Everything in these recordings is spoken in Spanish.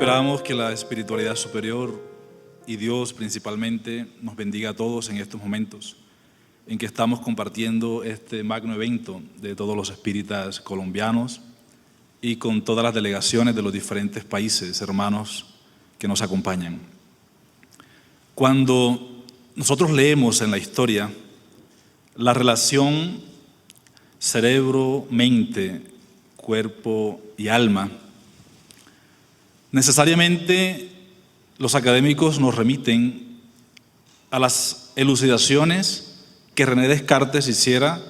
Esperamos que la espiritualidad superior y Dios principalmente nos bendiga a todos en estos momentos en que estamos compartiendo este magno evento de todos los espíritas colombianos y con todas las delegaciones de los diferentes países hermanos que nos acompañan. Cuando nosotros leemos en la historia la relación cerebro, mente, cuerpo y alma, necesariamente los académicos nos remiten a las elucidaciones que René Descartes hiciera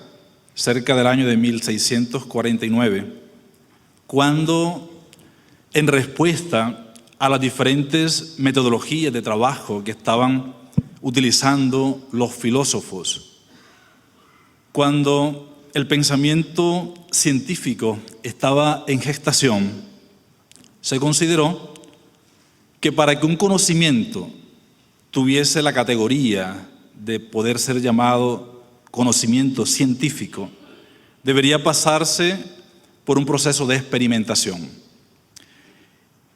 cerca del año de 1649, cuando, en respuesta a las diferentes metodologías de trabajo que estaban utilizando los filósofos, cuando el pensamiento científico estaba en gestación, se consideró que para que un conocimiento tuviese la categoría de poder ser llamado conocimiento científico, debería pasarse por un proceso de experimentación.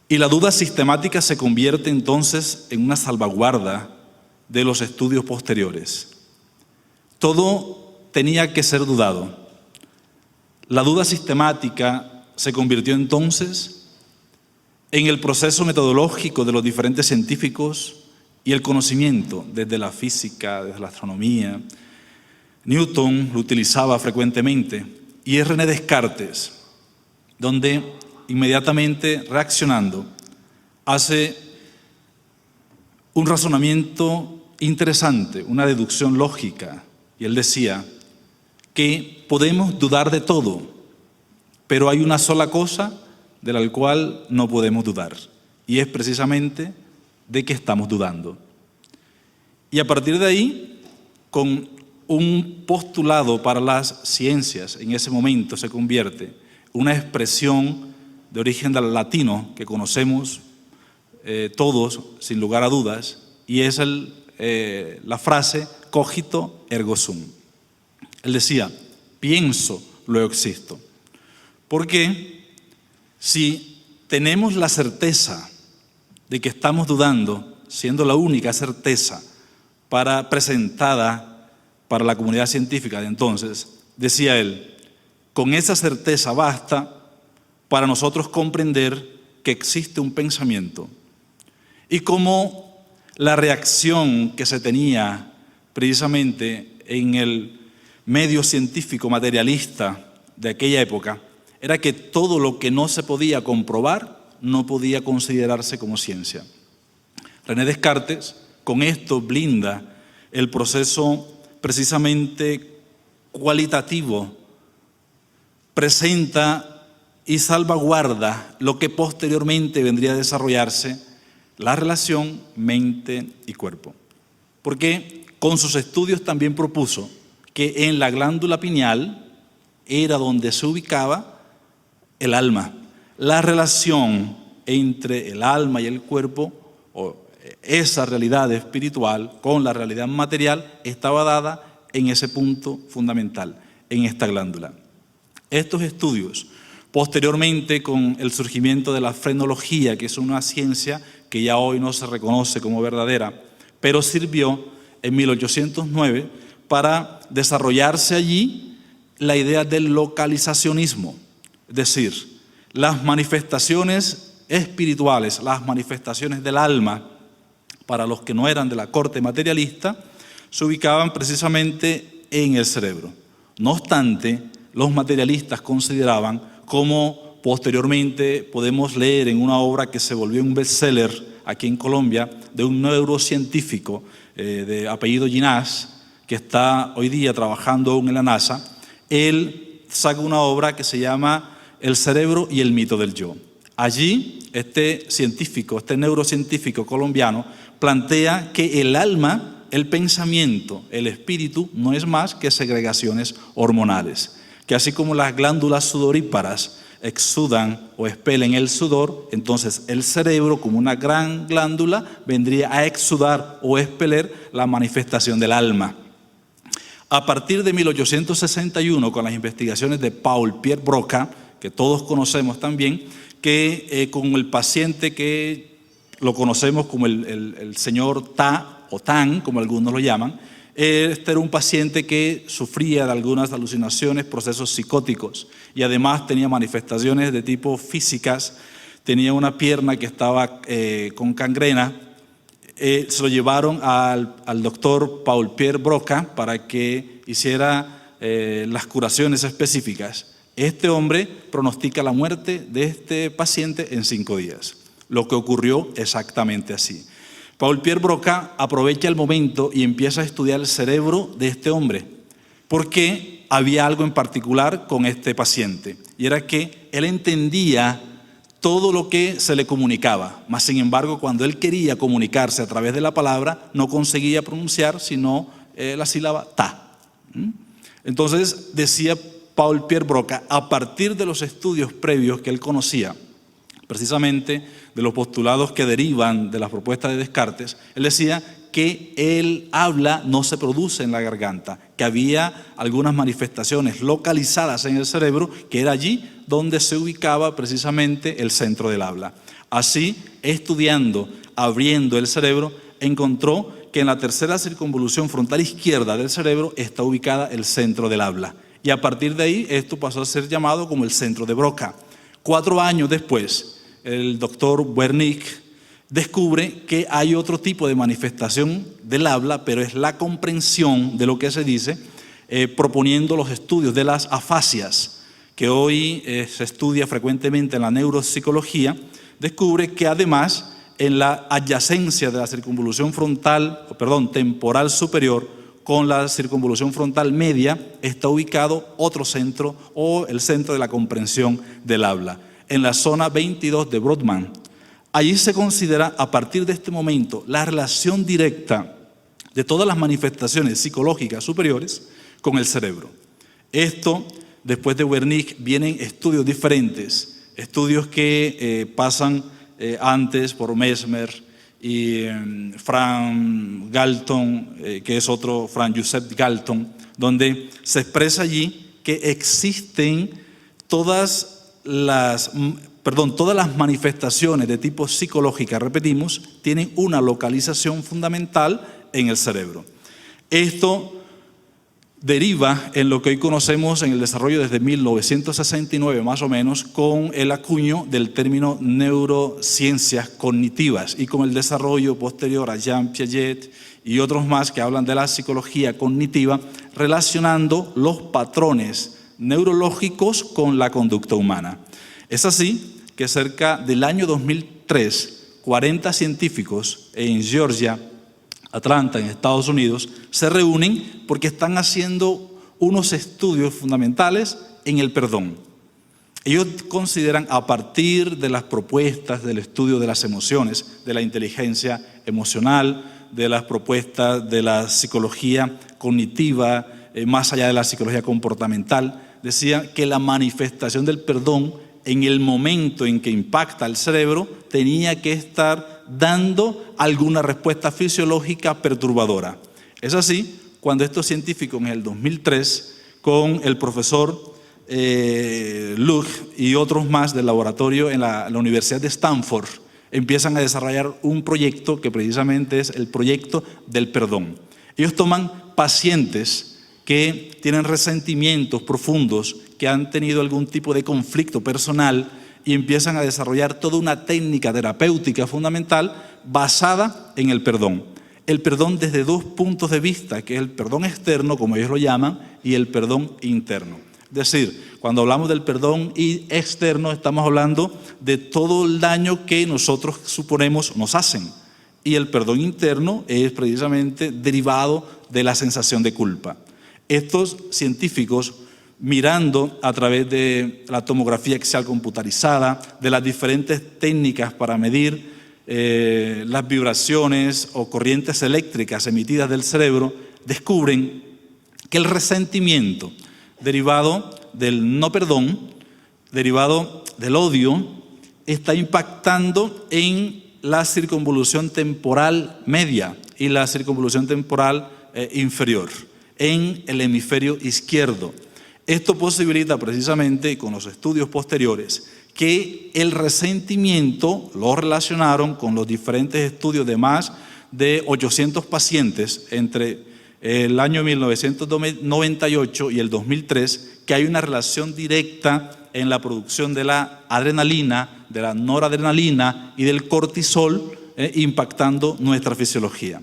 Y la duda sistemática se convierte entonces en una salvaguarda de los estudios posteriores. Todo tenía que ser dudado. La duda sistemática se convirtió entonces en el proceso metodológico de los diferentes científicos y el conocimiento, desde la física, desde la astronomía. Newton lo utilizaba frecuentemente, y es René Descartes donde inmediatamente reaccionando hace un razonamiento interesante, una deducción lógica, y él decía que podemos dudar de todo, pero hay una sola cosa de la cual no podemos dudar, y es precisamente de que estamos dudando. Y a partir de ahí, con un postulado para las ciencias, en ese momento se convierte una expresión de origen latino que conocemos todos, sin lugar a dudas, y es la frase cogito ergo sum. Él decía, pienso, luego existo. ¿Por qué? Si tenemos la certeza de que estamos dudando, siendo la única certeza presentada para la comunidad científica de entonces, decía él, con esa certeza basta para nosotros comprender que existe un pensamiento. Y como la reacción que se tenía precisamente en el medio científico materialista de aquella época era que todo lo que no se podía comprobar no podía considerarse como ciencia. René Descartes con esto blinda el proceso precisamente cualitativo, presenta y salvaguarda lo que posteriormente vendría a desarrollarse, la relación mente y cuerpo. Porque con sus estudios también propuso que en la glándula pineal era donde se ubicaba el alma. La relación entre el alma y el cuerpo, o esa realidad espiritual con la realidad material, estaba dada en ese punto fundamental, en esta glándula. Estos estudios, posteriormente con el surgimiento de la frenología, que es una ciencia que ya hoy no se reconoce como verdadera, pero sirvió en 1809 para desarrollarse allí la idea del localizacionismo. Es decir, las manifestaciones espirituales, las manifestaciones del alma, para los que no eran de la corte materialista, se ubicaban precisamente en el cerebro. No obstante, los materialistas consideraban, como posteriormente podemos leer en una obra que se volvió un bestseller aquí en Colombia, de un neurocientífico de apellido Ginás, que está hoy día trabajando aún en la NASA, él saca una obra que se llama El cerebro y el mito del yo. Allí este neurocientífico colombiano plantea que el alma, el pensamiento, el espíritu no es más que segregaciones hormonales, que así como las glándulas sudoríparas exudan o expelen el sudor, entonces el cerebro, como una gran glándula, vendría a exudar o expeler la manifestación del alma. A partir de 1861, con las investigaciones de Paul Pierre Broca, que todos conocemos también, que con el paciente que lo conocemos como el señor Ta o Tan, como algunos lo llaman. Este era un paciente que sufría de algunas alucinaciones, procesos psicóticos, y además tenía manifestaciones de tipo físicas. Tenía una pierna que estaba con gangrena. Se lo llevaron al doctor Paul-Pierre Broca para que hiciera las curaciones específicas. Este hombre pronostica la muerte de este paciente en 5 días. Lo que ocurrió exactamente así. Paul-Pierre Broca aprovecha el momento y empieza a estudiar el cerebro de este hombre, porque había algo en particular con este paciente, y era que él entendía todo lo que se le comunicaba, mas sin embargo cuando él quería comunicarse a través de la palabra no conseguía pronunciar sino la sílaba ta. Entonces decía Paul-Pierre Broca, a partir de los estudios previos que él conocía, precisamente de los postulados que derivan de las propuestas de Descartes, él decía que el habla no se produce en la garganta, que había algunas manifestaciones localizadas en el cerebro, que era allí donde se ubicaba precisamente el centro del habla. Así, estudiando, abriendo el cerebro, encontró que en la tercera circunvolución frontal izquierda del cerebro está ubicada el centro del habla. Y a partir de ahí, esto pasó a ser llamado como el centro de Broca. 4 años después, el doctor Wernicke descubre que hay otro tipo de manifestación del habla, pero es la comprensión de lo que se dice, proponiendo los estudios de las afasias, que hoy se estudia frecuentemente en la neuropsicología. Descubre que además en la adyacencia de la circunvolución temporal superior con la circunvolución frontal media está ubicado otro centro, o el centro de la comprensión del habla, en la zona 22 de Brodmann. Allí se considera a partir de este momento la relación directa de todas las manifestaciones psicológicas superiores con el cerebro. Esto, después de Wernicke, vienen estudios diferentes, estudios que pasan antes por Mesmer y Frank Galton, que es otro, Frank Joseph Galton, donde se expresa allí que existen todas las manifestaciones de tipo psicológica, repetimos, tienen una localización fundamental en el cerebro. Esto deriva en lo que hoy conocemos en el desarrollo desde 1969 más o menos, con el acuño del término neurociencias cognitivas y con el desarrollo posterior a Jean Piaget y otros más que hablan de la psicología cognitiva, relacionando los patrones neurológicos con la conducta humana. Es así que cerca del año 2003, 40 científicos en Georgia, Atlanta, en Estados Unidos, se reúnen porque están haciendo unos estudios fundamentales en el perdón. Ellos consideran, a partir de las propuestas del estudio de las emociones, de la inteligencia emocional, de las propuestas de la psicología cognitiva, más allá de la psicología comportamental, decían que la manifestación del perdón en el momento en que impacta el cerebro tenía que estar dando alguna respuesta fisiológica perturbadora. Es así cuando estos científicos en el 2003, con el profesor Luch y otros más del laboratorio en la Universidad de Stanford, empiezan a desarrollar un proyecto que precisamente es el proyecto del perdón. Ellos toman pacientes que tienen resentimientos profundos, que han tenido algún tipo de conflicto personal, y empiezan a desarrollar toda una técnica terapéutica fundamental basada en el perdón. El perdón desde 2 puntos de vista, que es el perdón externo, como ellos lo llaman, y el perdón interno. Es decir, cuando hablamos del perdón externo, estamos hablando de todo el daño que nosotros suponemos nos hacen. Y el perdón interno es precisamente derivado de la sensación de culpa. Estos científicos, mirando a través de la tomografía axial computarizada, de las diferentes técnicas para medir las vibraciones o corrientes eléctricas emitidas del cerebro, descubren que el resentimiento derivado del no perdón, derivado del odio, está impactando en la circunvolución temporal media y la circunvolución temporal inferior, en el hemisferio izquierdo. Esto posibilita precisamente, con los estudios posteriores, que el resentimiento lo relacionaron con los diferentes estudios de más de 800 pacientes entre el año 1998 y el 2003, que hay una relación directa en la producción de la adrenalina, de la noradrenalina y del cortisol, impactando nuestra fisiología.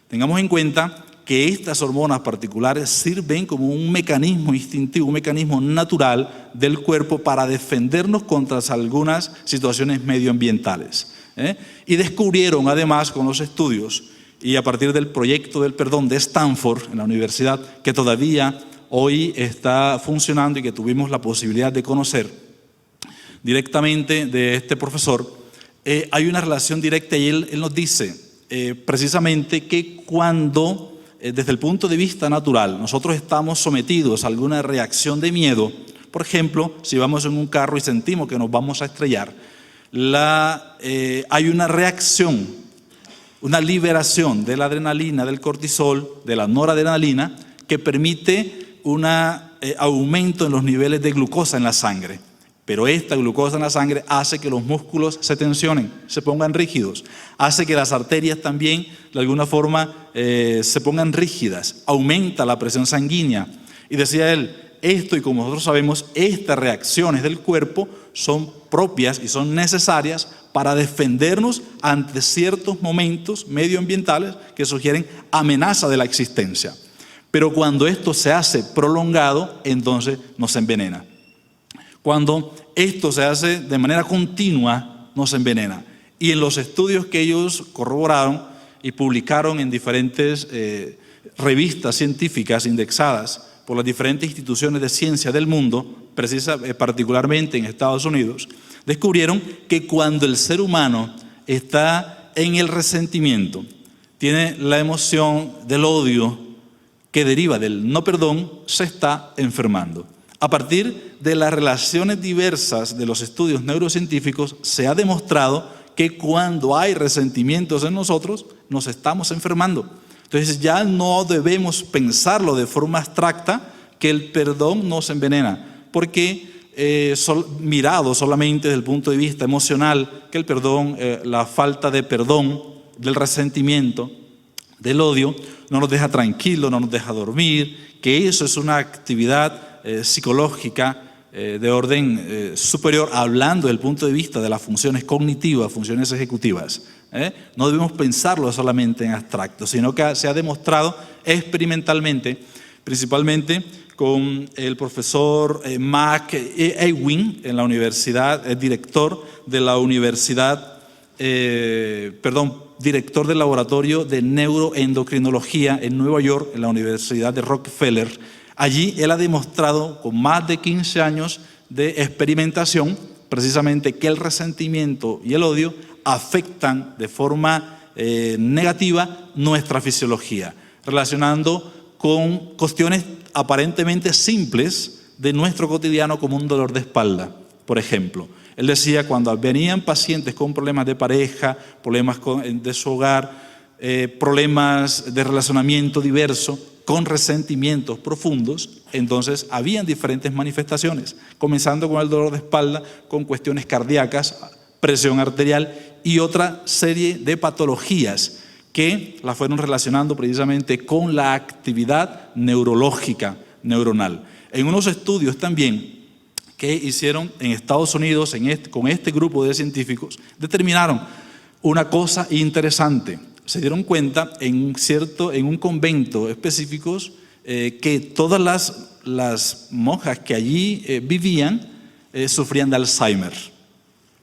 Tengamos en cuenta que estas hormonas particulares sirven como un mecanismo instintivo, un mecanismo natural del cuerpo para defendernos contra algunas situaciones medioambientales. Y descubrieron además con los estudios y a partir del proyecto del perdón de Stanford en la universidad, que todavía hoy está funcionando y que tuvimos la posibilidad de conocer directamente de este profesor, hay una relación directa y él nos dice precisamente que cuando desde el punto de vista natural nosotros estamos sometidos a alguna reacción de miedo, por ejemplo, si vamos en un carro y sentimos que nos vamos a estrellar, hay una reacción, una liberación de la adrenalina, del cortisol, de la noradrenalina, que permite un aumento en los niveles de glucosa en la sangre. Pero esta glucosa en la sangre hace que los músculos se tensionen, se pongan rígidos, hace que las arterias también de alguna forma se pongan rígidas, aumenta la presión sanguínea. Y decía él, esto, y como nosotros sabemos, estas reacciones del cuerpo son propias y son necesarias para defendernos ante ciertos momentos medioambientales que sugieren amenaza de la existencia. Pero cuando esto se hace prolongado, entonces nos envenena. Cuando esto se hace de manera continua, nos envenena. Y en los estudios que ellos corroboraron y publicaron en diferentes revistas científicas indexadas por las diferentes instituciones de ciencia del mundo, particularmente en Estados Unidos, descubrieron que cuando el ser humano está en el resentimiento, tiene la emoción del odio que deriva del no perdón, se está enfermando. A partir de las relaciones diversas de los estudios neurocientíficos, se ha demostrado que cuando hay resentimientos en nosotros, nos estamos enfermando. Entonces ya no debemos pensarlo de forma abstracta que el perdón nos envenena, porque mirado solamente desde el punto de vista emocional, que el perdón, la falta de perdón, del resentimiento, del odio, no nos deja tranquilos, no nos deja dormir, que eso es una actividad psicológica de orden superior, hablando del punto de vista de las funciones cognitivas, funciones ejecutivas. No debemos pensarlo solamente en abstracto, sino que se ha demostrado experimentalmente, principalmente con el profesor McEwen en la universidad, director de la universidad, director del laboratorio de neuroendocrinología en Nueva York, en la Universidad de Rockefeller. Allí él ha demostrado con más de 15 años de experimentación precisamente que el resentimiento y el odio afectan de forma negativa nuestra fisiología, relacionando con cuestiones aparentemente simples de nuestro cotidiano como un dolor de espalda, por ejemplo. Él decía, cuando venían pacientes con problemas de pareja, problemas de su hogar, problemas de relacionamiento diverso, con resentimientos profundos, entonces habían diferentes manifestaciones, comenzando con el dolor de espalda, con cuestiones cardíacas, presión arterial y otra serie de patologías que la fueron relacionando precisamente con la actividad neurológica, neuronal. En unos estudios también que hicieron en Estados Unidos con este grupo de científicos, determinaron una cosa interesante. Se dieron cuenta en un convento específico que todas las monjas que allí vivían sufrían de Alzheimer.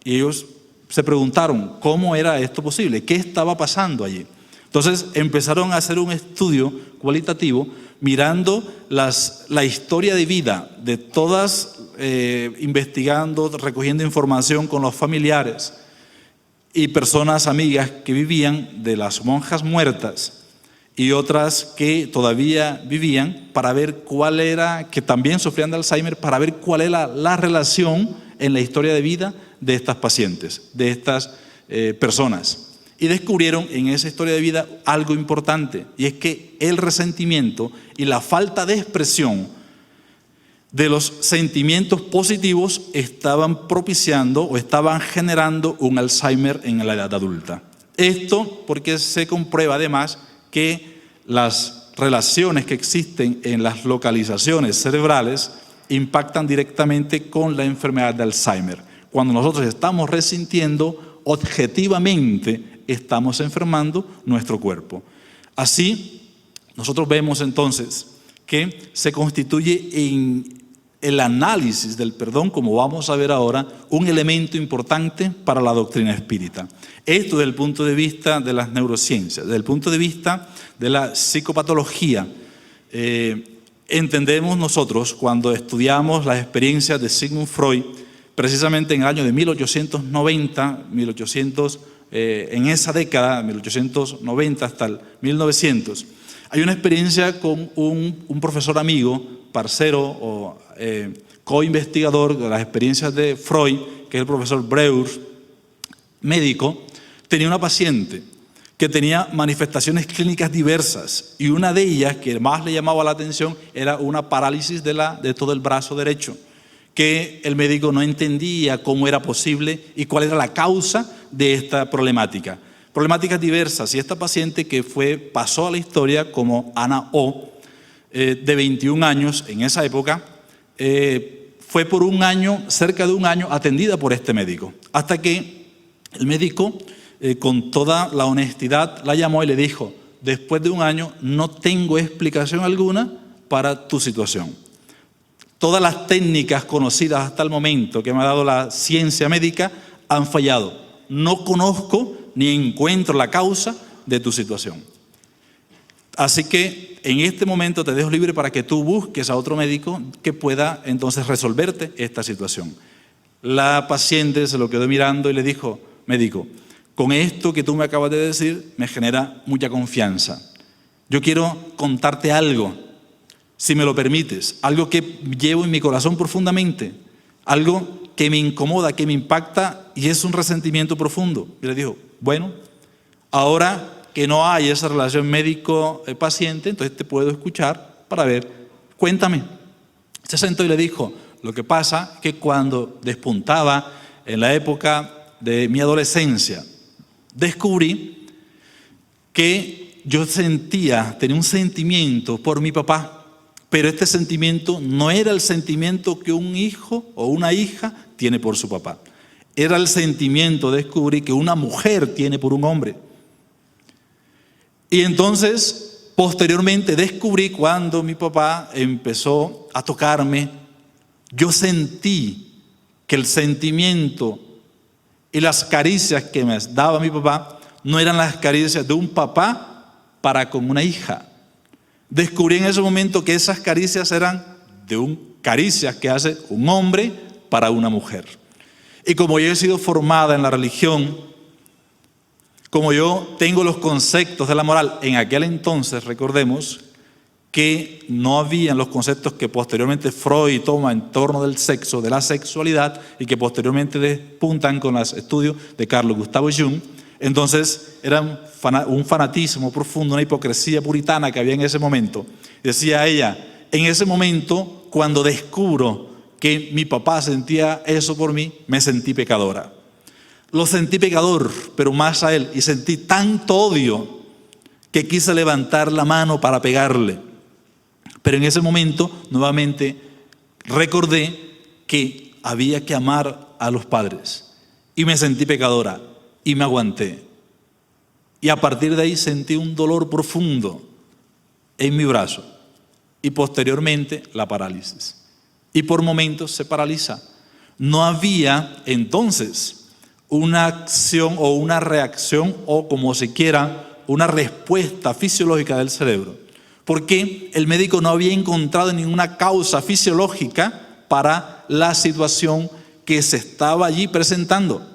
Y ellos se preguntaron cómo era esto posible, qué estaba pasando allí. Entonces empezaron a hacer un estudio cualitativo mirando la historia de vida de todas, investigando, recogiendo información con los familiares y personas amigas que vivían de las monjas muertas y otras que todavía vivían, para ver cuál era, que también sufrían de Alzheimer, para ver cuál era la relación en la historia de vida de estas pacientes, de estas personas. Y descubrieron en esa historia de vida algo importante, y es que el resentimiento y la falta de expresión de los sentimientos positivos estaban propiciando o estaban generando un Alzheimer en la edad adulta. Esto porque se comprueba además que las relaciones que existen en las localizaciones cerebrales impactan directamente con la enfermedad de Alzheimer. Cuando nosotros estamos resintiendo, objetivamente estamos enfermando nuestro cuerpo. Así, nosotros vemos entonces que se constituye en el análisis del perdón, como vamos a ver ahora, un elemento importante para la doctrina espírita. Esto desde el punto de vista de las neurociencias, desde el punto de vista de la psicopatología. Entendemos nosotros cuando estudiamos las experiencias de Sigmund Freud, precisamente en el año de 1890, en esa década, 1890 hasta el 1900, hay una experiencia con un profesor amigo, parcero o co-investigador de las experiencias de Freud, que es el profesor Breuer, médico. Tenía una paciente que tenía manifestaciones clínicas diversas y una de ellas que más le llamaba la atención era una parálisis de todo el brazo derecho, que el médico no entendía cómo era posible y cuál era la causa de esta problemática. Problemáticas diversas, y esta paciente que pasó a la historia como Ana O, de 21 años en esa época, fue por un año, cerca de un año, atendida por este médico, hasta que el médico, con toda la honestidad, la llamó y le dijo: después de un año no tengo explicación alguna para tu situación. Todas las técnicas conocidas hasta el momento que me ha dado la ciencia médica han fallado. No conozco ni encuentro la causa de tu situación. Así que en este momento te dejo libre para que tú busques a otro médico que pueda entonces resolverte esta situación. La paciente se lo quedó mirando y le dijo: médico, con esto que tú me acabas de decir me genera mucha confianza. Yo quiero contarte algo, si me lo permites, algo que llevo en mi corazón profundamente, algo que me incomoda, que me impacta y es un resentimiento profundo. Y le dijo: bueno, ahora que no hay esa relación médico-paciente, entonces te puedo escuchar para ver, cuéntame. Se sentó y le dijo: lo que pasa es que cuando despuntaba en la época de mi adolescencia, descubrí que yo tenía un sentimiento por mi papá, pero este sentimiento no era el sentimiento que un hijo o una hija tiene por su papá. Era el sentimiento, descubrí, que una mujer tiene por un hombre. Y entonces, posteriormente descubrí, cuando mi papá empezó a tocarme, yo sentí que el sentimiento y las caricias que me daba mi papá no eran las caricias de un papá para con una hija. Descubrí en ese momento que esas caricias eran caricias que hace un hombre para una mujer. Y como yo he sido formada en la religión, como yo tengo los conceptos de la moral, en aquel entonces recordemos que no habían los conceptos que posteriormente Freud toma en torno del sexo, de la sexualidad, y que posteriormente despuntan con los estudios de Carl Gustav Jung. Entonces era un fanatismo profundo, una hipocresía puritana que había en ese momento. Decía ella: en ese momento, cuando descubro que mi papá sentía eso por mí, me sentí pecadora. Lo sentí pecador, pero más a él, y sentí tanto odio que quise levantar la mano para pegarle. Pero en ese momento, nuevamente, recordé que había que amar a los padres. Y me sentí pecadora, y me aguanté. Y a partir de ahí sentí un dolor profundo en mi brazo. Y posteriormente, la parálisis. Y por momentos se paraliza. No había entonces una acción o una reacción, o como se quiera, una respuesta fisiológica del cerebro. Porque el médico no había encontrado ninguna causa fisiológica para la situación que se estaba allí presentando.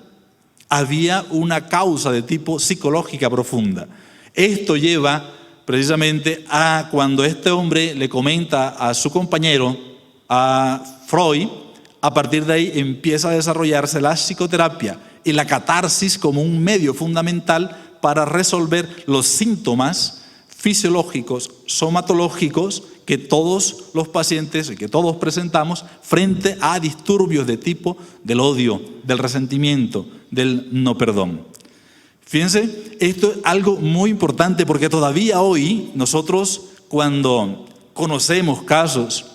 Había una causa de tipo psicológica profunda. Esto lleva precisamente a cuando este hombre le comenta a su compañero, a Freud, a partir de ahí empieza a desarrollarse la psicoterapia y la catarsis como un medio fundamental para resolver los síntomas fisiológicos, somatológicos que todos los pacientes y que todos presentamos frente a disturbios de tipo del odio, del resentimiento, del no perdón. Fíjense, esto es algo muy importante porque todavía hoy nosotros cuando conocemos casos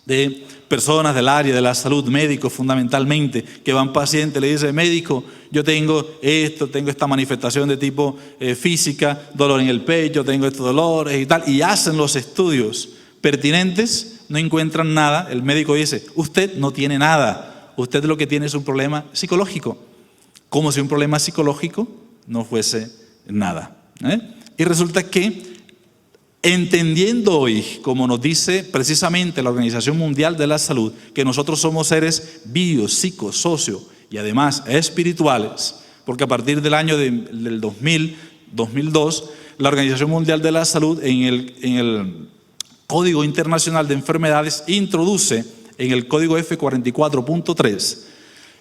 de personas del área de la salud, médicos fundamentalmente, que van pacientes, le dicen, médico, yo tengo esto, tengo esta manifestación de tipo física, dolor en el pecho, tengo estos dolores y tal, y hacen los estudios pertinentes, no encuentran nada, el médico dice, usted no tiene nada, usted lo que tiene es un problema psicológico, como si un problema psicológico no fuese nada. Y resulta que entendiendo hoy, como nos dice precisamente la Organización Mundial de la Salud, que nosotros somos seres bio, psico, socio y además espirituales, porque a partir del año del 2002, la Organización Mundial de la Salud en el Código Internacional de Enfermedades introduce en el código F44.3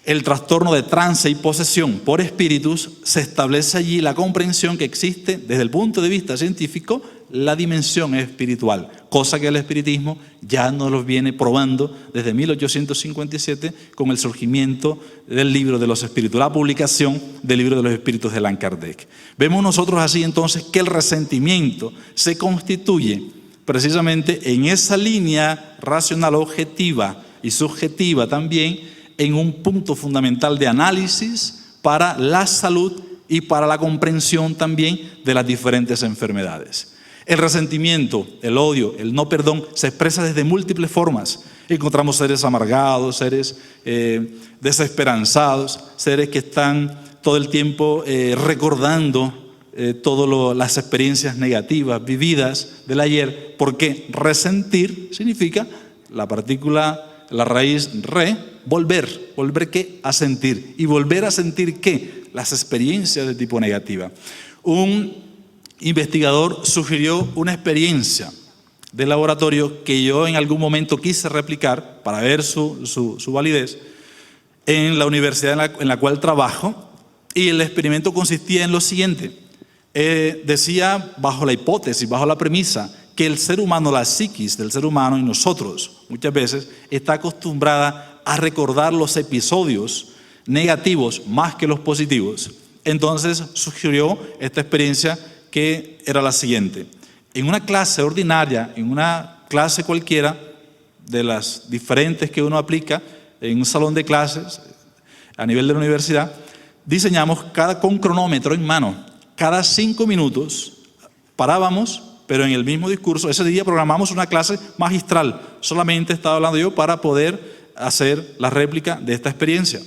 el trastorno de trance y posesión por espíritus. Se establece allí la comprensión que existe desde el punto de vista científico la dimensión espiritual, cosa que el espiritismo ya nos lo viene probando desde 1857 con el surgimiento del libro de los espíritus, la publicación del libro de los espíritus de Allan Kardec. Vemos nosotros así entonces que el resentimiento se constituye precisamente en esa línea racional objetiva y subjetiva también en un punto fundamental de análisis para la salud y para la comprensión también de las diferentes enfermedades. El resentimiento, el odio, el no perdón se expresa desde múltiples formas. Encontramos seres amargados, seres desesperanzados, seres que están todo el tiempo recordando todas las experiencias negativas vividas del ayer, porque resentir significa la partícula, la raíz re, volver ¿qué? A sentir. ¿Y volver a sentir qué? Las experiencias de tipo negativa. Un investigador sugirió una experiencia de laboratorio que yo en algún momento quise replicar para ver su validez en la universidad en la cual trabajo, y el experimento consistía en lo siguiente. Decía, bajo la hipótesis, bajo la premisa, que el ser humano, la psiquis del ser humano y nosotros muchas veces está acostumbrada a recordar los episodios negativos más que los positivos. Entonces sugirió esta experiencia que era la siguiente. En una clase ordinaria, en una clase cualquiera de las diferentes que uno aplica en un salón de clases a nivel de la universidad, diseñamos con cronómetro en mano. Cada 5 minutos parábamos, pero en el mismo discurso. Ese día programamos una clase magistral. Solamente estaba hablando yo para poder hacer la réplica de esta experiencia.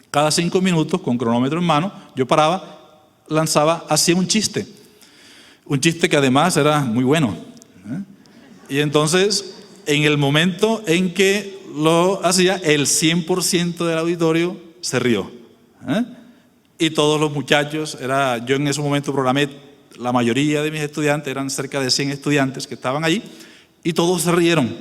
Cada 5 minutos, con cronómetro en mano, yo paraba, lanzaba, hacía un chiste. Un chiste que además era muy bueno. Y entonces, en el momento en que lo hacía, el 100% del auditorio se rió. Y todos los muchachos, yo en ese momento programé, la mayoría de mis estudiantes, eran cerca de 100 estudiantes que estaban allí, y todos se rieron.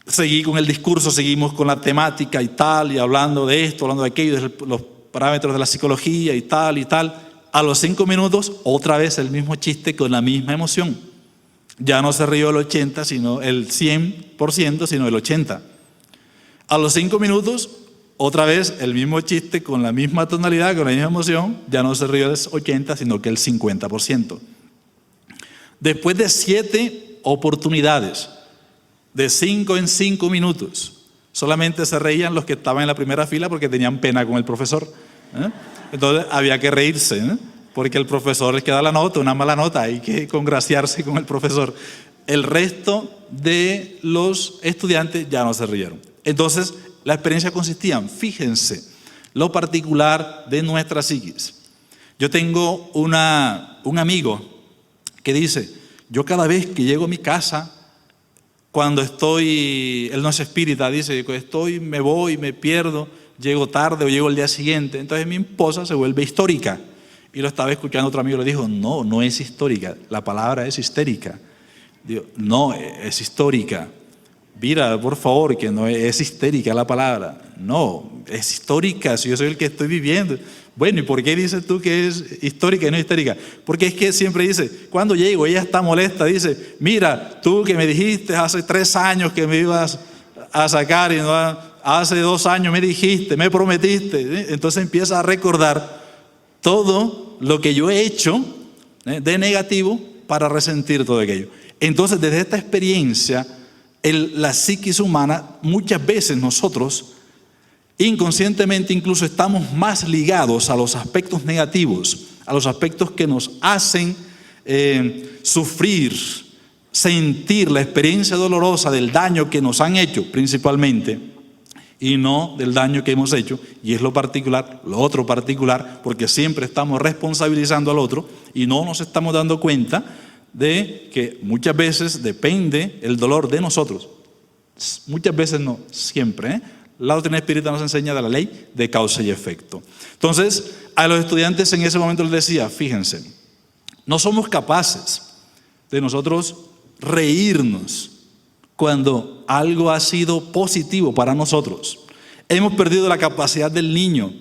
Seguí con el discurso, seguimos con la temática y tal, y hablando de esto, hablando de aquello, de los parámetros de la psicología y tal y tal. A los 5 minutos, otra vez el mismo chiste con la misma emoción. Ya no se rió el 80%, sino el 100%, sino el 80%. A los 5 minutos, otra vez el mismo chiste con la misma tonalidad, con la misma emoción. Ya no se rió el 80%, sino que el 50%. Después de 7 oportunidades, de 5 en 5 minutos, solamente se reían los que estaban en la primera fila porque tenían pena con el profesor. Entonces había que reírse, porque el profesor les queda la nota, una mala nota, hay que congraciarse con el profesor. El resto de los estudiantes ya no se rieron. Entonces la experiencia consistía, fíjense, lo particular de nuestra psiquis. Yo tengo un amigo que dice, yo cada vez que llego a mi casa, cuando él no es espírita, dice, me voy, me pierdo, llego tarde o llego el día siguiente. Entonces mi esposa se vuelve histórica. Y lo estaba escuchando otro amigo, le dijo, no es histórica, la palabra es histérica. Digo, no, es histórica. Mira, por favor, que no es histérica la palabra. No, es histórica, si yo soy el que estoy viviendo. Bueno, ¿y por qué dices tú que es histórica y no histérica? Porque es que siempre dice, cuando llego, ella está molesta, dice, mira, tú que me dijiste hace 3 años que me ibas a sacar y no, hace 2 años me dijiste, me prometiste. Entonces empieza a recordar todo lo que yo he hecho de negativo para resentir todo aquello. Entonces, desde esta experiencia, la psiquis humana, muchas veces nosotros, inconscientemente incluso, estamos más ligados a los aspectos negativos, a los aspectos que nos hacen sufrir, sentir la experiencia dolorosa del daño que nos han hecho principalmente, y no del daño que hemos hecho, y es lo particular, lo otro particular, porque siempre estamos responsabilizando al otro y no nos estamos dando cuenta de que muchas veces depende el dolor de nosotros. Muchas veces no, siempre. La doctrina espírita nos enseña de la ley de causa y efecto. Entonces, a los estudiantes en ese momento les decía, fíjense, no somos capaces de nosotros reírnos cuando algo ha sido positivo para nosotros. Hemos perdido la capacidad del niño,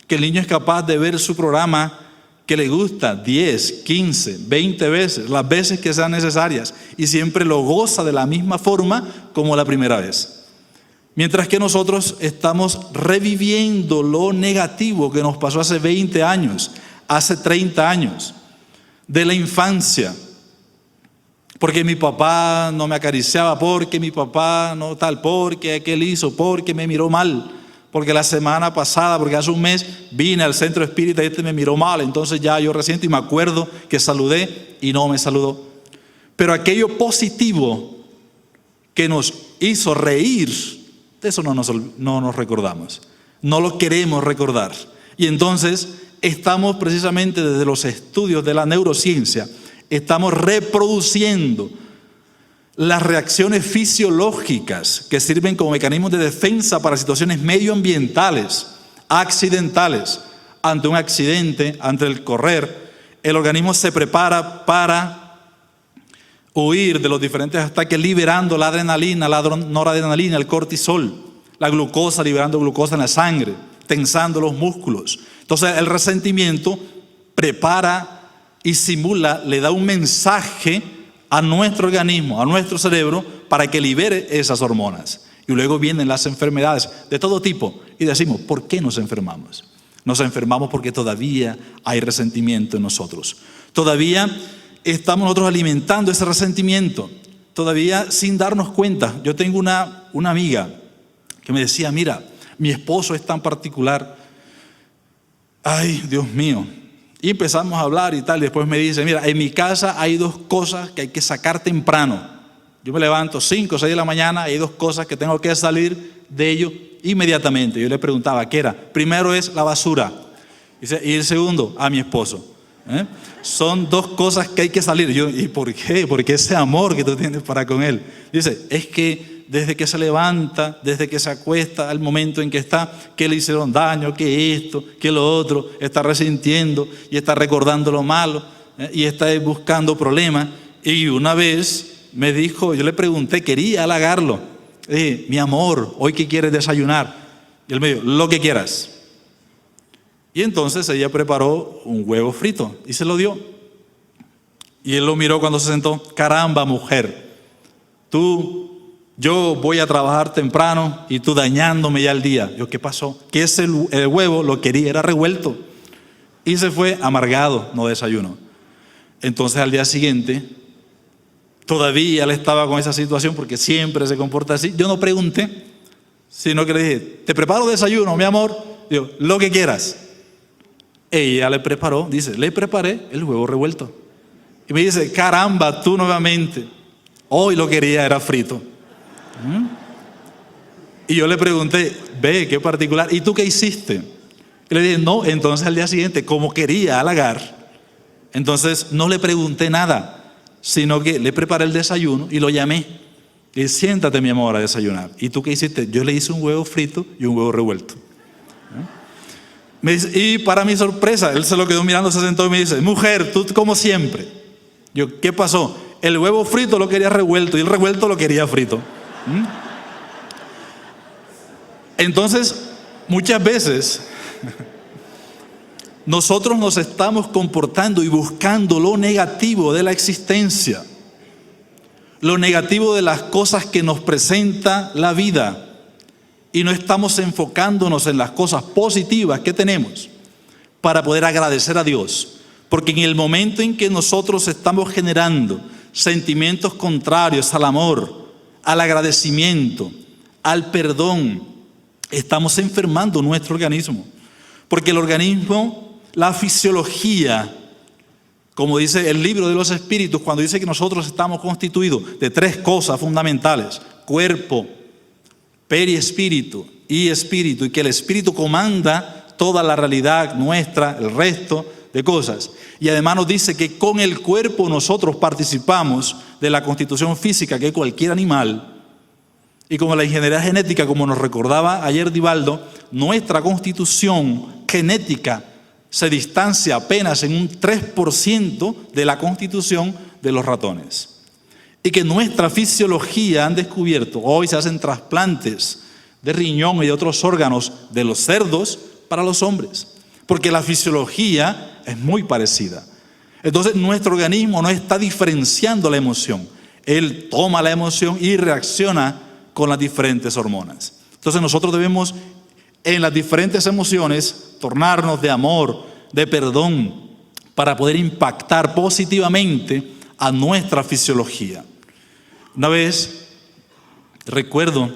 que el niño es capaz de ver su programa que le gusta 10, 15, 20 veces, las veces que sean necesarias, y siempre lo goza de la misma forma como la primera vez. Mientras que nosotros estamos reviviendo lo negativo que nos pasó hace 20 años, hace 30 años, de la infancia. Porque mi papá no me acariciaba, porque mi papá no tal, porque aquel hizo, porque me miró mal, porque la semana pasada, porque hace un mes vine al centro espírita y este me miró mal, entonces ya yo resiento y me acuerdo que saludé y no me saludó. Pero aquello positivo que nos hizo reír, de eso no nos recordamos, no lo queremos recordar. Y entonces estamos precisamente desde los estudios de la neurociencia, estamos reproduciendo las reacciones fisiológicas que sirven como mecanismos de defensa para situaciones medioambientales, accidentales. Ante un accidente, ante el correr, el organismo se prepara para huir de los diferentes ataques, liberando la adrenalina, la noradrenalina, el cortisol, la glucosa, liberando glucosa en la sangre, tensando los músculos. Entonces el resentimiento prepara y simula, le da un mensaje a nuestro organismo, a nuestro cerebro, para que libere esas hormonas. Y luego vienen las enfermedades de todo tipo y decimos, ¿por qué nos enfermamos? Nos enfermamos porque todavía hay resentimiento en nosotros. Todavía estamos nosotros alimentando ese resentimiento, todavía sin darnos cuenta. Yo tengo una amiga que me decía, mira, mi esposo es tan particular. Ay, Dios mío. Y empezamos a hablar y tal, y después me dice, mira, en mi casa hay 2 cosas que hay que sacar temprano. Yo me levanto 5 o 6 de la mañana, hay 2 cosas que tengo que salir de ello inmediatamente. Yo le preguntaba, ¿qué era? Primero es la basura, y el segundo, a mi esposo. Son 2 cosas que hay que salir. Yo, ¿y por qué? Porque ese amor que tú tienes para con él. Dice, es que desde que se levanta, desde que se acuesta, al momento en que está, que le hicieron daño, que esto, que lo otro, está resintiendo y está recordando lo malo, y está buscando problemas. Y una vez me dijo, yo le pregunté, quería halagarlo. Le dije, mi amor, ¿hoy qué quieres desayunar? Y él me dijo, lo que quieras. Y entonces ella preparó un huevo frito y se lo dio. Y él lo miró cuando se sentó, caramba mujer, yo voy a trabajar temprano y tú dañándome ya el día. Yo, ¿qué pasó? Que el huevo lo quería, era revuelto. Y se fue amargado, no desayunó. Entonces al día siguiente, todavía él estaba con esa situación porque siempre se comporta así. Yo no pregunté, sino que le dije, te preparo desayuno, mi amor. Digo, lo que quieras. Ella le preparó, dice, le preparé el huevo revuelto. Y me dice, caramba, tú nuevamente. Hoy lo quería, era frito. Y yo le pregunté, ve, qué particular, ¿y tú qué hiciste? Y le dije, no, entonces al día siguiente, como quería halagar, entonces no le pregunté nada, sino que le preparé el desayuno y lo llamé. Y dije, siéntate mi amor a desayunar. ¿Y tú qué hiciste? Yo le hice un huevo frito y un huevo revuelto. Me dice, y para mi sorpresa, él se lo quedó mirando, se sentó y me dice, mujer, tú como siempre. Yo, ¿qué pasó? El huevo frito lo quería revuelto y el revuelto lo quería frito. Entonces, muchas veces nosotros nos estamos comportando y buscando lo negativo de la existencia, lo negativo de las cosas que nos presenta la vida, y no estamos enfocándonos en las cosas positivas que tenemos para poder agradecer a Dios. Porque en el momento en que nosotros estamos generando sentimientos contrarios al amor, al agradecimiento, al perdón, estamos enfermando nuestro organismo. Porque el organismo, la fisiología, como dice el libro de los espíritus, cuando dice que nosotros estamos constituidos de 3 cosas fundamentales: cuerpo, periespíritu y espíritu, y que el espíritu comanda toda la realidad nuestra, el resto de cosas. Y además nos dice que con el cuerpo nosotros participamos de la constitución física que cualquier animal. Y como la ingeniería genética, como nos recordaba ayer Divaldo, nuestra constitución genética se distancia apenas en un 3% de la constitución de los ratones. Y que nuestra fisiología han descubierto, hoy se hacen trasplantes de riñón y de otros órganos de los cerdos para los hombres, porque la fisiología es muy parecida. Entonces nuestro organismo no está diferenciando la emoción, él toma la emoción y reacciona con las diferentes hormonas. Entonces nosotros debemos en las diferentes emociones tornarnos de amor, de perdón, para poder impactar positivamente a nuestra fisiología. Una vez recuerdo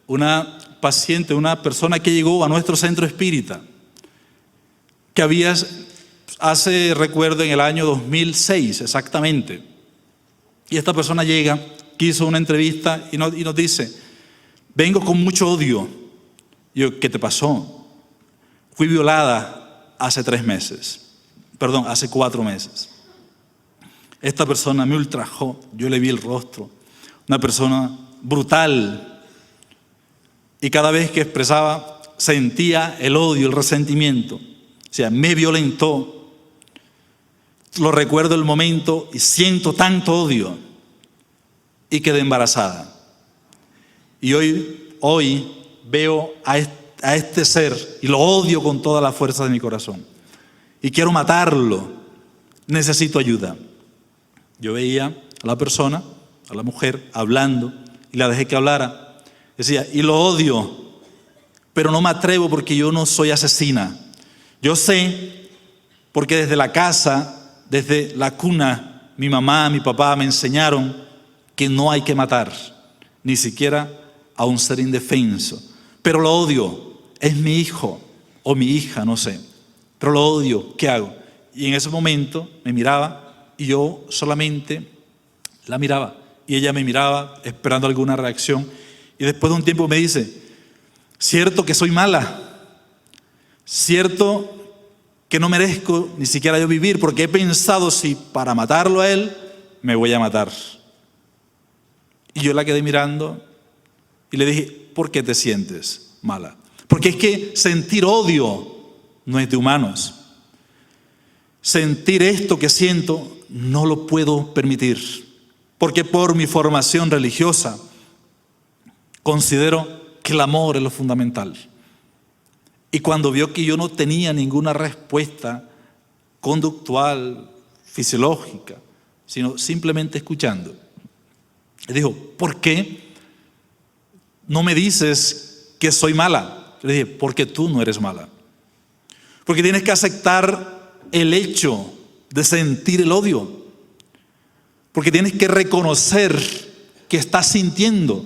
una paciente, una persona que llegó a nuestro centro espírita, que recuerdo en el año 2006 exactamente, y esta persona llega, quiso una entrevista y nos dice: vengo con mucho odio. Y yo: ¿qué te pasó? Fui violada hace 4 meses. Esta persona me ultrajó, yo le vi el rostro, una persona brutal, y cada vez que expresaba sentía el odio, el resentimiento. O sea, me violentó. Lo recuerdo el momento y siento tanto odio, y quedé embarazada. Y hoy veo a este ser y lo odio con toda la fuerza de mi corazón y quiero matarlo, necesito ayuda. Yo veía a la persona, a la mujer, hablando, y la dejé que hablara. Decía: y lo odio, pero no me atrevo porque yo no soy asesina. Yo sé, porque desde la casa, desde la cuna, mi mamá, mi papá me enseñaron que no hay que matar, ni siquiera a un ser indefenso. Pero lo odio, es mi hijo o mi hija, no sé. Pero lo odio, ¿qué hago? Y en ese momento me miraba y yo solamente la miraba. Y ella me miraba esperando alguna reacción. Y después de un tiempo me dice: cierto que soy mala, cierto que no merezco ni siquiera yo vivir, porque he pensado si para matarlo a él me voy a matar. Y yo la quedé mirando y le dije: ¿por qué te sientes mala? Porque es que sentir odio no es de humanos. Sentir esto que siento no lo puedo permitir, porque por mi formación religiosa considero que el amor es lo fundamental. Y cuando vio que yo no tenía ninguna respuesta conductual, fisiológica, sino simplemente escuchando, le dijo: ¿por qué no me dices que soy mala? Le dije: porque tú no eres mala. Porque tienes que aceptar el hecho de sentir el odio. Porque tienes que reconocer que estás sintiendo,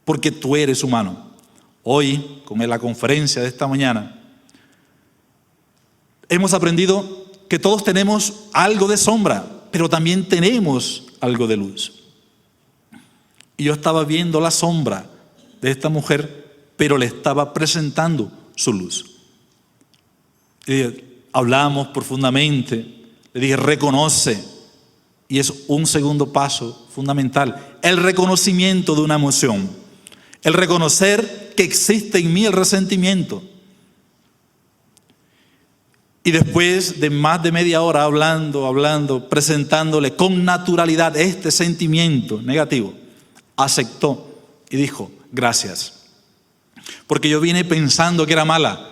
porque tú eres humano. Hoy, con la conferencia de esta mañana, hemos aprendido que todos tenemos algo de sombra, pero también tenemos algo de luz. Y yo estaba viendo la sombra de esta mujer, pero le estaba presentando su luz. Y hablamos profundamente, le dije: reconoce. Y es un segundo paso fundamental, el reconocimiento de una emoción, el reconocer que existe en mí el resentimiento. Y después de más de media hora hablando, presentándole con naturalidad este sentimiento negativo, aceptó y dijo: gracias, porque yo vine pensando que era mala,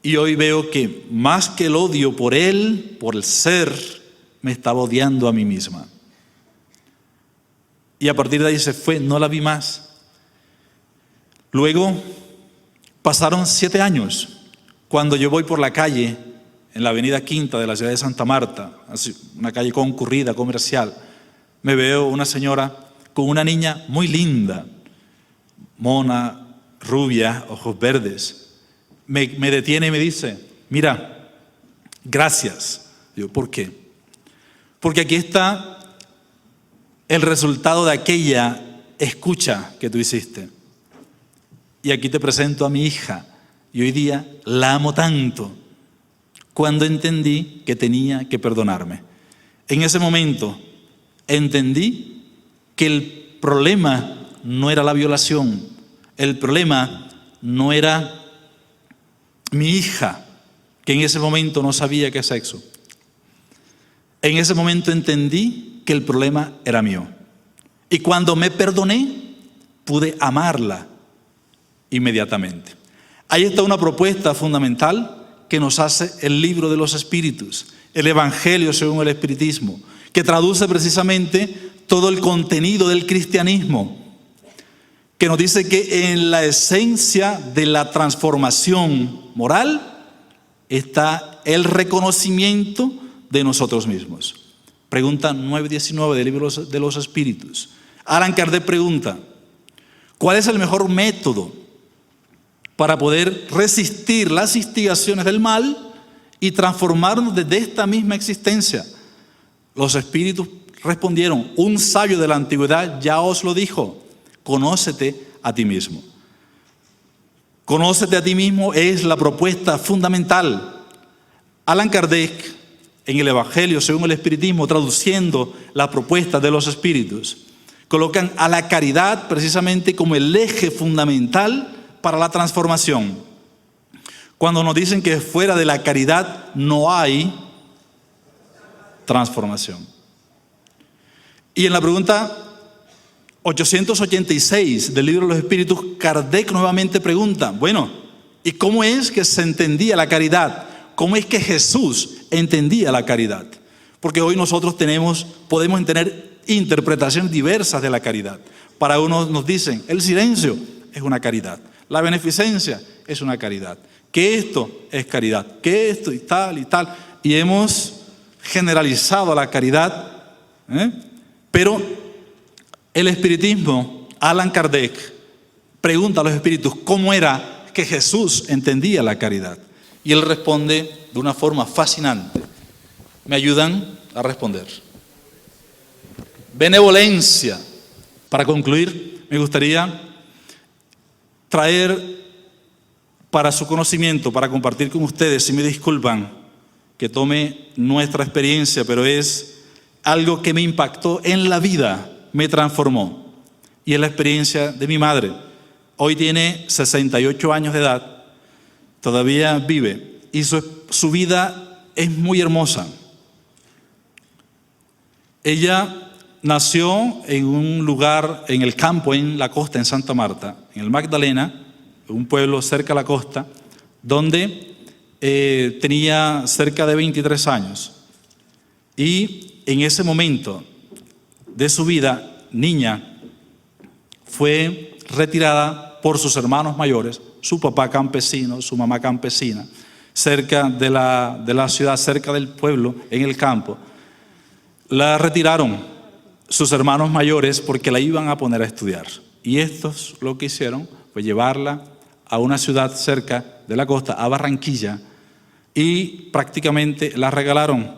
Y hoy veo que más que el odio por él, por el ser, me estaba odiando a mí misma. Y a partir de ahí se fue, no la vi más. Luego pasaron 7 años, cuando yo voy por la calle, en la avenida Quinta de la ciudad de Santa Marta, una calle concurrida, comercial, me veo una señora con una niña muy linda, mona, rubia, ojos verdes. Me detiene y me dice, mira, gracias. Digo, ¿por qué? Porque aquí está el resultado de aquella escucha que tú hiciste. Y aquí te presento a mi hija. Y hoy día la amo tanto cuando entendí que tenía que perdonarme. En ese momento entendí que el problema no era la violación, el problema no era mi hija, que en ese momento no sabía qué sexo. En ese momento entendí que el problema era mío. Y cuando me perdoné, pude amarla inmediatamente. Ahí está una propuesta fundamental que nos hace el libro de los Espíritus, el Evangelio según el Espiritismo, que traduce precisamente todo el contenido del cristianismo, que nos dice que en la esencia de la transformación moral está el reconocimiento de nosotros mismos. Pregunta 9:19 del libro de los Espíritus. Allan Kardec pregunta, ¿cuál es el mejor método para poder resistir las instigaciones del mal y transformarnos desde esta misma existencia? Los espíritus respondieron, un sabio de la antigüedad ya os lo dijo, conócete a ti mismo. Conócete a ti mismo es la propuesta fundamental. Allan Kardec, en el Evangelio según el Espiritismo, traduciendo la propuesta de los espíritus, colocan a la caridad precisamente como el eje fundamental para la transformación. Cuando nos dicen que fuera de la caridad no hay transformación. Y en la pregunta 886 del libro de los Espíritus, Kardec nuevamente pregunta, bueno, ¿y cómo es que se entendía la caridad? ¿Cómo es que Jesús entendía la caridad? Porque hoy nosotros podemos tener interpretaciones diversas de la caridad. Para unos nos dicen, el silencio es una caridad, la beneficencia es una caridad, que esto es caridad, que esto y tal, y hemos generalizado la caridad, pero el espiritismo, Allan Kardec pregunta a los espíritus cómo era que Jesús entendía la caridad, y él responde de una forma fascinante. ¿Me ayudan a responder? Benevolencia. Para concluir, me gustaría traer para su conocimiento, para compartir con ustedes, si me disculpan que tome nuestra experiencia, pero es algo que me impactó en la vida, me transformó. Y es la experiencia de mi madre. Hoy tiene 68 años de edad, todavía vive, y su vida es muy hermosa. Ella nació en un lugar, en el campo, en la costa, en Santa Marta, en el Magdalena, un pueblo cerca de la costa, donde tenía cerca de 23 años. Y en ese momento de su vida, niña, fue retirada por sus hermanos mayores, su papá campesino, su mamá campesina, cerca de la ciudad, cerca del pueblo, en el campo. La retiraron sus hermanos mayores porque la iban a poner a estudiar. Y estos lo que hicieron fue llevarla a una ciudad cerca de la costa, a Barranquilla, y prácticamente la regalaron.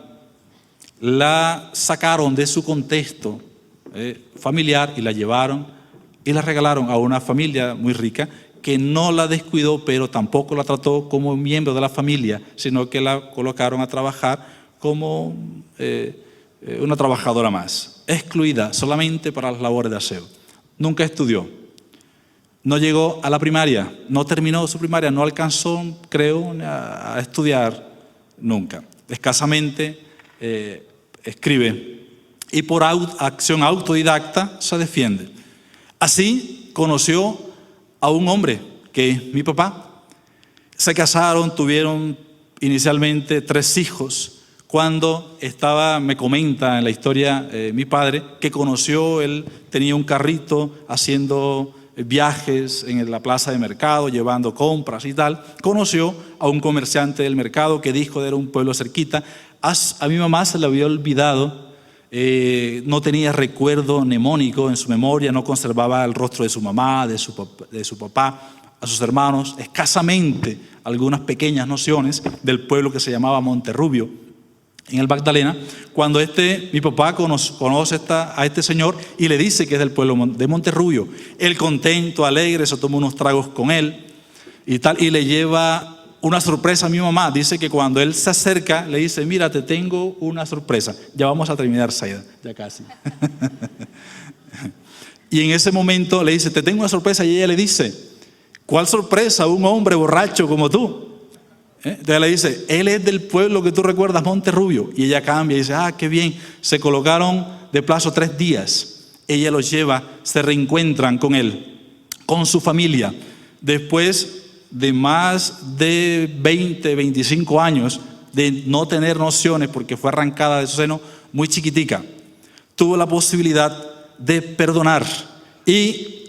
La sacaron de su contexto familiar y la llevaron y la regalaron a una familia muy rica que no la descuidó, pero tampoco la trató como miembro de la familia, sino que la colocaron a trabajar como una trabajadora más, excluida solamente para las labores de aseo. Nunca estudió, no llegó a la primaria, no terminó su primaria, no alcanzó, creo, a estudiar nunca. Escasamente escribe y por acción autodidacta se defiende. Así conoció a un hombre que es mi papá. Se casaron, tuvieron inicialmente 3 hijos. Cuando me comenta en la historia mi padre, que él tenía un carrito haciendo viajes en la plaza de mercado, llevando compras y tal. Conoció a un comerciante del mercado que dijo que era un pueblo cerquita. A mi mamá se le había olvidado, no tenía recuerdo mnemónico en su memoria, no conservaba el rostro de su mamá, de su papá, a sus hermanos, escasamente algunas pequeñas nociones del pueblo que se llamaba Monterrubio, en el Magdalena. Cuando mi papá conoce a este señor y le dice que es del pueblo de Monterrubio, él contento, alegre, se toma unos tragos con él y tal, y le lleva una sorpresa a mi mamá. Dice que cuando él se acerca, le dice: mira, te tengo una sorpresa. Ya vamos a terminar, Saida, ya casi. Y en ese momento le dice: te tengo una sorpresa, y ella le dice: ¿cuál sorpresa? Un hombre borracho como tú. Entonces le dice: él es del pueblo que tú recuerdas, Monterrubio. Y ella cambia y dice: ah, qué bien. Se colocaron de plazo 3 días. Ella los lleva, se reencuentran con él, con su familia. Después de más de 20, 25 años de no tener nociones, porque fue arrancada de su seno muy chiquitica, tuvo la posibilidad de perdonar y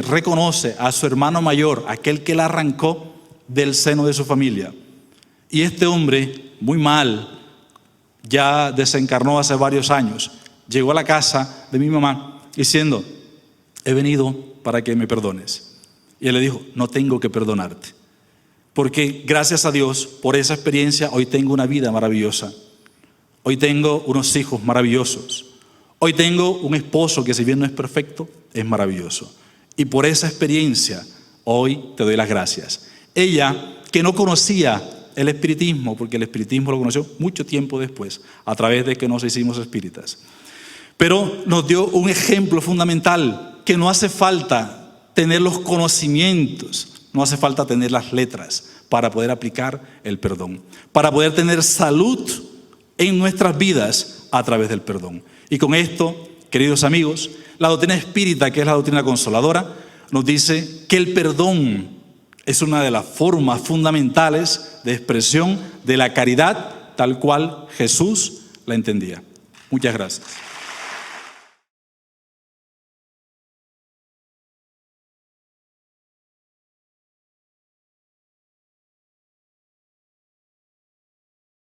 reconoce a su hermano mayor, aquel que la arrancó del seno de su familia. Y este hombre, muy mal, ya desencarnó hace varios años, llegó a la casa de mi mamá diciendo: he venido para que me perdones. Y él le dijo: no tengo que perdonarte, porque gracias a Dios por esa experiencia hoy tengo una vida maravillosa, hoy tengo unos hijos maravillosos, hoy tengo un esposo que, si bien no es perfecto, es maravilloso, y por esa experiencia hoy te doy las gracias. Ella, que no conocía el espiritismo, porque el espiritismo lo conoció mucho tiempo después, a través de que nos hicimos espíritas, pero nos dio un ejemplo fundamental, que no hace falta tener los conocimientos, no hace falta tener las letras para poder aplicar el perdón, para poder tener salud en nuestras vidas a través del perdón. Y con esto, queridos amigos, la doctrina espírita, que es la doctrina consoladora, nos dice que el perdón es una de las formas fundamentales de expresión de la caridad tal cual Jesús la entendía. Muchas gracias.